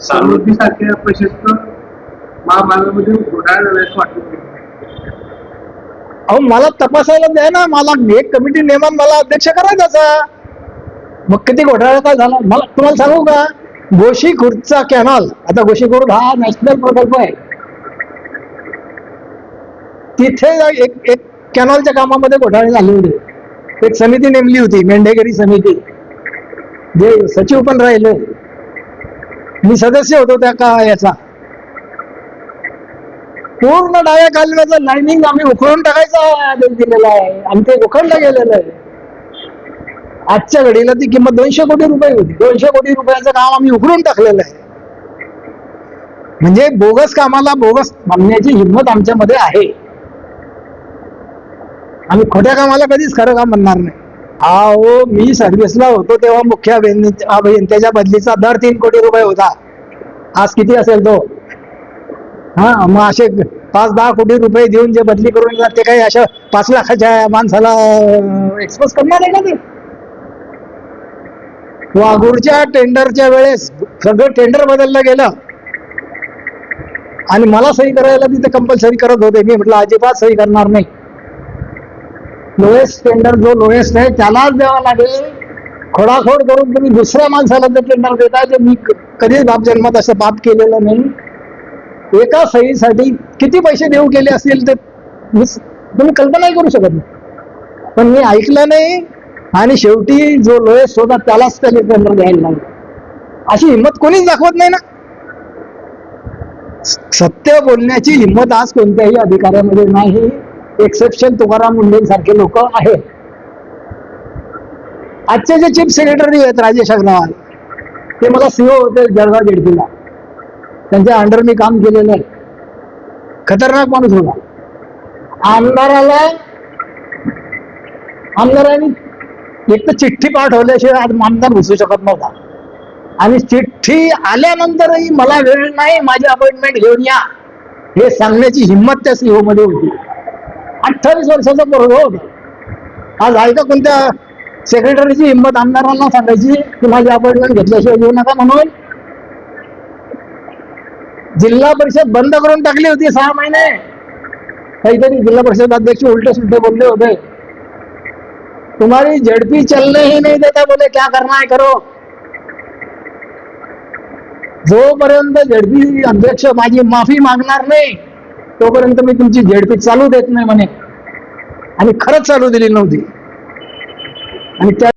सारख्या प्रशस्त महाभागामध्ये घोटाळा झाल्याचं वाटत. अहो मला तपासायला द्या ना, मला एक कमिटी नेमान मला अध्यक्ष करायचा. मग किती घोटाळा काय झाला मला तुम्हाला सांगू का? गोशीखुर्दचा कॅनॉल, आता गोशीखुर्द हा नॅशनल प्रकल्प आहे, तिथे एक कॅनॉलच्या कामामध्ये घोटाळे झाले होते. एक समिती नेमली होती, मेंढेकरी समिती, जे सचिव पण राहिले, मी सदस्य होतो त्या का याचा. पूर्ण डाव्या कालव्याचं लाईनिंग आम्ही उखळून टाकायचा आदेश दिलेला आहे आणि ते उखळलं गेलेलं आहे. आजच्या घडीला ती किंमत 200 कोटी रुपये होती. 200 कोटी रुपयाचं काम आम्ही उखडून टाकलेलं आहे. म्हणजे बोगस कामाला बोगस म्हणण्याची हिंमत आमच्यामध्ये आहे. आम्ही खोट्या कामाला कधीच खरं काम म्हणणार नाही. अहो मी सर्व्हिसला होतो तेव्हा मुख्य अभियंत्याच्या बदलीचा दर 3 कोटी रुपये होता. आज किती असेल तो? हा, मग असे 5-10 कोटी रुपये देऊन जे बदली करून येतात ते काही अशा 5 लाखाच्या माणसाला एक्सपोज करणार आहे का ते? वाघूरच्या टेंडरच्या वेळेस सगळं टेंडर बदललं गेलं आणि मला सही करायला तिथे कंपल्सरी करत होते. मी म्हटलं अजिबात सही करणार नाही. लोएस्ट टेंडर जो लोएस्ट आहे त्यालाच द्यावा लागेल. खोडाखोड करून तुम्ही दुसऱ्या माणसाला ते टेंडर देता, जे मी कधीच बाप जन्मात असं पाप केलेलं नाही. एका सहीसाठी किती पैसे देऊ केले असतील ते तुम्ही कल्पनाही करू शकत नाही. पण मी ऐकलं नाही आणि शेवटी जो लोएस्ट होता त्यालाच त्याने टेंडर द्यायला लागला. अशी हिंमत कोणीच दाखवत नाही ना. सत्य बोलण्याची हिंमत आज कोणत्याही अधिकाऱ्यामध्ये नाही. एक्सेप्शन तुकाराम मुंडे सारखे लोक आहेत. आजचे जे चीफ सेक्रेटरी आहेत राजेश अग्रवाल, ते मला सीओ होते जळगाव जेडपीला, त्यांच्या अंडर मी काम केलेलं आहे. खतरनाक माणूस होता. आमदारांनी एक तर चिठ्ठी पाठवल्याशिवाय आज आमदार घुसू शकत नव्हता आणि चिठ्ठी आल्यानंतरही मला वेळ नाही, माझी अपॉइंटमेंट घेऊन या हे सांगण्याची हिंमत त्या सीओ मध्ये होती. 28 वर्षाचा पोरगा होता. आज आहे का कोणत्या सेक्रेटरीची हिंमत आमदारांना सांगायची की माझी अपॉइंटमेंट घेतल्याशिवाय येऊ नका म्हणून? जिल्हा परिषद बंद करून टाकली होती 6 महिने. काहीतरी जिल्हा परिषद अध्यक्ष उलटे सुलटे बोलले होते. तुम्हारी झडपी चलने ही नहीं देता, बोले क्या करना है करो. जोपर्यंत झडपी अध्यक्ष माझी माफी मागणार नाही तोपर्यंत मी तुमची झडपी चालू देत नाही म्हणे. आणि खरंच चालू दिली नव्हती. आणि त्या